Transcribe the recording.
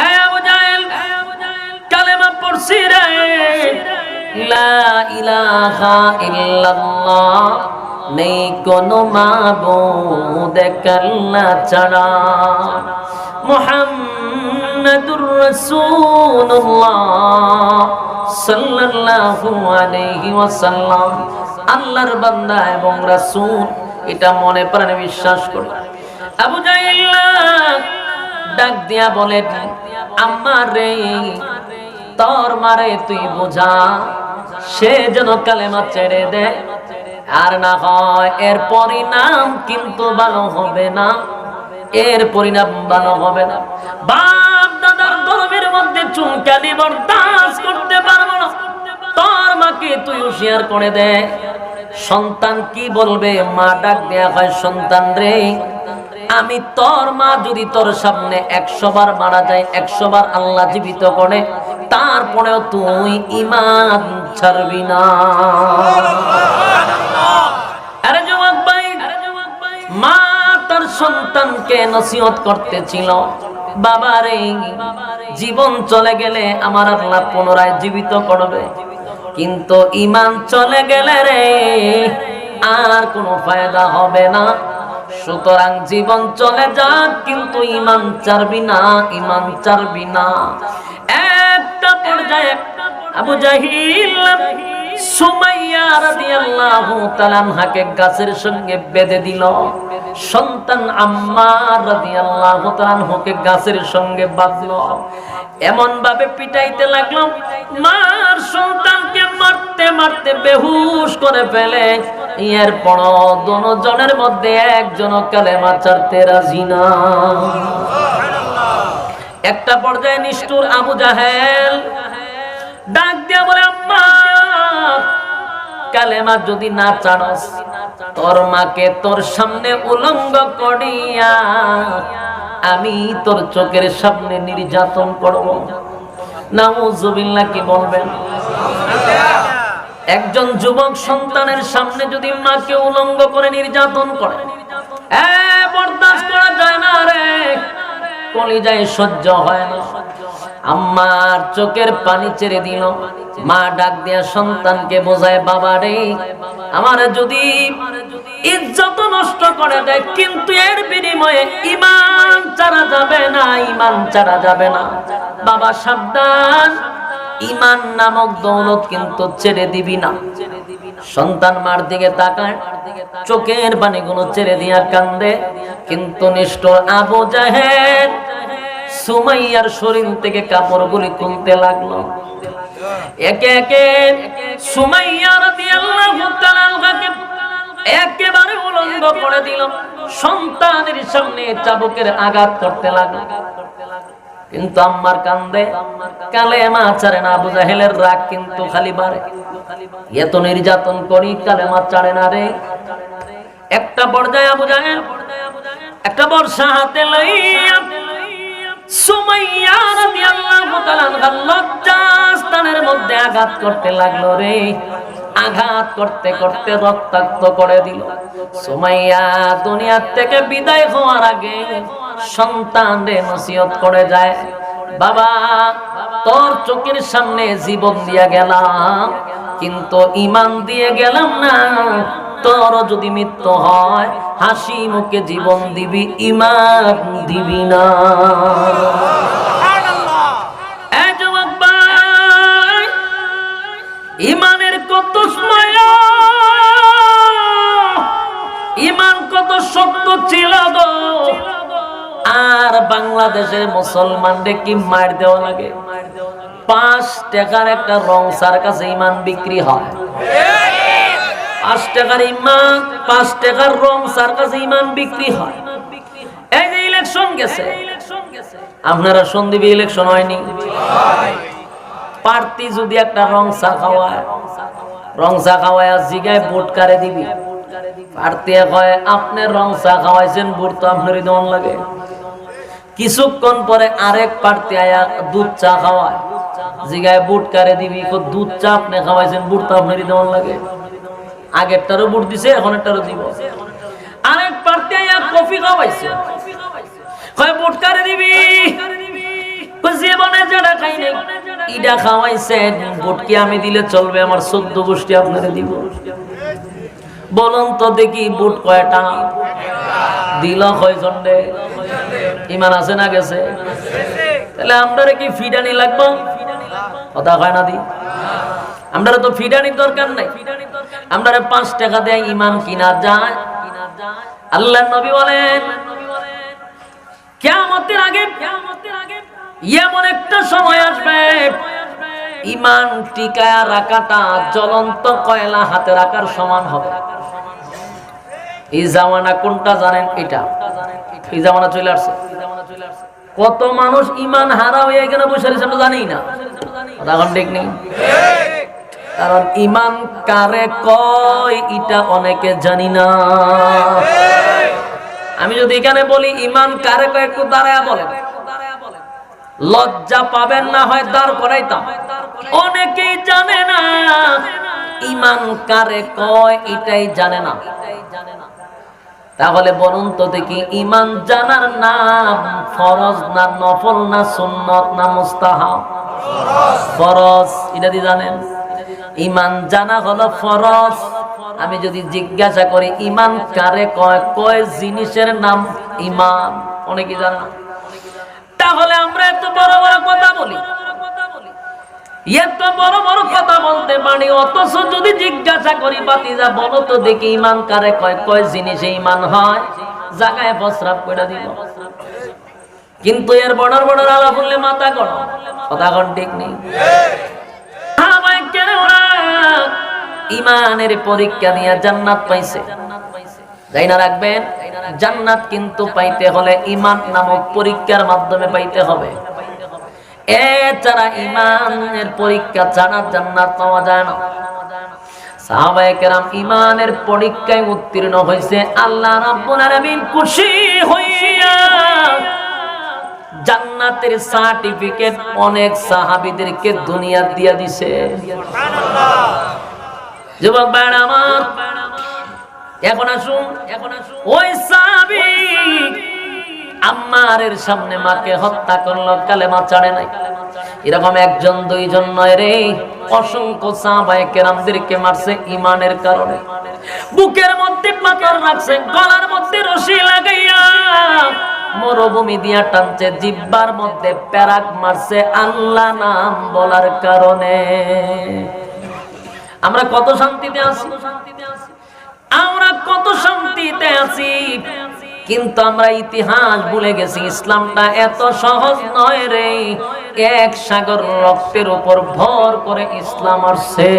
এই আবু জাহেল কালেমা পড়ছি রে, লা ইলাহা ইল্লাল্লাহ, নেই কোনো মাবুদ এক আল্লাহ ছাড়া, মুহাম্মাদুর রাসূলুল্লাহ সাল্লাল্লাহু আলাইহি ওয়াসাল্লাম আল্লাহর বান্দা এবং রাসূল, এটা মনে প্রাণে বিশ্বাস করে। আবু জাহেল ডাক দিয়া বলে, আম্মা রে, তোর মারে তুই বোঝা, সে যেন কালেমা ছেড়ে দে, আর না হয় এর পরিণাম কিন্তু ভালো হবে না, এর পরিণাম ভালো হবে না। বাপ দাদার ধর্মের মধ্যে চুনকালি বরদাস্ত করতে পারবো না, তোর মাকে তুই হুঁশিয়ার করে দে। সন্তান কি বলবে? মা ডাক দেয়া হয়, সন্তান রে, আমি তোর মা যদি তোর সামনে 100 বার মারা যায়, 100 বার আল্লাহ জীবিত করে, তারপরেও তুই ঈমান ছাড়বি না। আরে যুবক ভাই, মা তার সন্তানকে নসিহত করতেছিল, বাবা রে, জীবন চলে গেলে আমার আল্লাহ পুনরায় জীবিত করবে, কিন্তু ঈমান চলে গেলে রে আর কোনো ফায়দা হবে না। সুতরাং জীবন চলে যাক, কিন্তু ঈমান ছাড়বি না, ঈমান ছাড়বি না। একটা পর্যায়ে আবু জাহিল সুমাইয়া রাদিয়াল্লাহু তাআলা আনহাকে গাছের সঙ্গে বেঁধে দিল, সন্তান আম্মার রাদিয়াল্লাহু তাআলা আনহুকে গাছের সঙ্গে বাঁধলো, এমন ভাবে পিটাইতে লাগলো, মার সন্তানকে মারতে মারতে বেহুশ করে ফেলে। এরপর দুজনের মধ্যে একজন কালেমা ছাড়তে রাজি না। একটা পর্যায়ে নিষ্ঠুর আবু জাহেল ডাক দিয়া বলে, আম্মা, কালেমা যদি না ছাড়স, তোর মাকে তোর সামনে উলঙ্গ করিয়া আমি তোর চোখের সামনে নির্যাতন করব। নাউজুবিল্লাহ, কি বলবেন? একজন যুবক সন্তানের সামনে যদি মাকে উলঙ্গ করে নির্যাতন করে, বরদাস্ত করা যায় না রে, কলিজায় সহ্য হয় না। আম্মার চোখের পানি ছেড়ে দিল। মা ডাক দিয়া সন্তানকে বোঝায়, বাবা রে, আমার যদি ইজ্জত নষ্ট করে দেয়, কিন্তু এর বিনিময়ে ঈমান ছাড়া যাবে না, ঈমান ছাড়া যাবে না। বাবা সাবধান, ঈমান নামক দৌলত কিন্তু ছেড়ে দিবি না। সন্তান মার দিকে তাকায়, চোখের পানিগুলো ছেড়ে দিয়া কান্দে, কিন্তু নিষ্ঠুর আবু জাহেল সুমাইয়ার শরীর থেকে কাপড়গুলি খুলতে লাগলো। একে একে সুমাইয়া রাদিয়াল্লাহু তাআলা আনহাকে একেবারে উলঙ্গ করে দিল, সন্তানের সামনে চাবুকের আঘাত করতে লাগলো। কিন্তু আম্মার কান্দে, কালেমা ছাড়ে না। আবু জাহেলের রাগ কিন্তু খালি বাড়ে, এত নির্যাতন করি কালেমা ছাড়ে না রে। একটা পর্যায়ে আবু জাহেল একটা বর্ষা হাতে লইয়া সুমাইয়া রাদিয়াল্লাহু তাআলা আনহার লজ্জাস্থানের মধ্যে আঘাত করতে লাগলো রে। আঘাত করতে করতে রক্তাক্ত করে দিল। সুমাইয়া দুনিয়া থেকে বিদায় হওয়ার আগে সন্তানদের নসিহত করে যায়, বাবা, তোর চোখের সামনে জীবন দিয়ে গেলাম, কিন্তু ঈমান দিয়ে গেলাম না। তোর যদি মৃত্যু হয়, হাসি মুখে জীবন দিবি, ঈমান দিবি না। ঈমানের কত মায়া, ঈমান কত শক্ত ছিল গো। আর বাংলাদেশের মুসলমানদের কি মার দেওয়া লাগে। 5 টাকার একটা রং সার কাছে ঈমান বিক্রি হয়। 5 টাকার ঈমান, 5 টাকার রং সার কাছে ঈমান বিক্রি হয়। এই যে ইলেকশন গেছে, আপনারা সন্দীপে ইলেকশন হয়নি, প্রার্থী যদি একটা রং চা খাওয়ায়, রং চা খাওয়ায় জিগায় ভোট কারে দিবি, প্রার্থী কয় আপনি রং চা খাওয়াইছেন, ভোট তো আপনারই দেওয়ান লাগে। কিছুক্ষণ পরে আরেক প্রার্থী আয়া দুধ চা খাওয়ায়, জিগায় ভোট কারে দিবি, দুধ চা আপনি খাওয়াইছেন, ভোট তো আপনারই দেওয়ান লাগে। আগেরটারও ভোট দিছে, এখন একটারও দিব। আরেক প্রার্থী আয়া কফি খাওয়াইছে, কয় ভোট কারে দিবি, ইডা খাওয়াইছেন, বুট কি আমি দিলে চলবে? আমার 14 গোষ্ঠী আপনারে দিব। বলুন তো দেখি, বুট কয়টা দিল? কয়জন রে? ইমান আছে না গেছে? তাহলে আমরা কি ফিডানি লাগবো? কথা হয় না দি? আমরা তো ফিডানির দরকার নাই। আমরা 5 টাকা দেয় ইমান কিনা যায়। আল্লাহর নবী বলেন, কিয়ামতের আগে এমন একটা সময় আসবে, ইমান টিকায়া রাখাটা জ্বলন্ত কয়লা হাতে রাখার সমান হবে। এই জামানা কোনটা জানেন? এটা এই জামানা চলে আসছে। কত মানুষ ইমান হারা হয়ে এখানে বসে আছে আমরা জানি না। এখন ঠিক নেই, কারণ ইমান কারে কয় এটা অনেকে জানি না। আমি যদি এখানে বলি ইমান কারে কয়, একটু দাঁড়ায়া বলেন, লজ্জা পাবেন না, হয় দাঁড় করাইতাম। অনেকেই জানে না ইমান কারে কয়, এটাই জানে না। তাহলে বলুন তো দেখি, ইমান জানার নাম ফরজ না নফল না সুন্নত না মুস্তাহাব? ফরজ। এটা কি জানেন? ইমান জানা হলো ফরজ। আমি যদি জিজ্ঞাসা করি ইমান কারে কয়, কয় জিনিসের নাম ইমান, অনেকে জানে না। তাহলে আমরা এত বড় বড় কথা বলি, এত বড় বড় কথা বলতে পারি, অথচ যদি জিজ্ঞাসা করি বাতিজা বলো তো দেখি ইমান কারে কয়, কয় জিনিসে ইমান হয়, জায়গায় প্রস্রাব করে দিল। কিন্তু এর বড় বড় আলা বললে মাথা গরম। কথা কোন ঠিক নেই? ইমানের পরীক্ষা নিয়ে জান্নাত পাইছে, যাই না রাখবেন। জান্নাত কিন্তু পাইতে হলে ইমান নামক পরীক্ষার মাধ্যমে পাইতে হবে। এছাড়া ইমানের পরীক্ষা ছাড়া জান্নাত পাওয়া যায় না। সাহাবায়ে কেরাম ইমানের পরীক্ষায় উত্তীর্ণ হয়েছে, আল্লাহ রাব্বুল আলামিন খুশি হইয়া জান্নাতের সার্টিফিকেট অনেক সাহাবীদেরকে দুনিয়া দিয়া দিছে। সুবহানাল্লাহ। যুবক ভাইরা আমার, এখন আসুন, ওই সাহাবী আম্মারের সামনে মাকে হত্যা করলো, কালেমা ছাড়ে নাই। এরকম একজন দুইজন নয় রে, অসংখ্য সাহাবায়ে কেরামদেরকে মারছে ইমানের কারণে। বুকের মধ্যে পাথর রাখছে, গলার মধ্যে রশি লাগাইয়া মরুভূমি দিয়া টানছে, জিহ্বার মধ্যে প্যারাক মারছে আল্লাহ নাম বলার কারণে। আমরা কত শান্তিতে আছি, আমরা কত শান্তিতে আছি, কিন্তু আমরা ইতিহাস ভুলে গেছি। ইসলামটা এত সহজ নয় রে। এক সাগর রক্তের উপর ভর করে ইসলাম আসছে।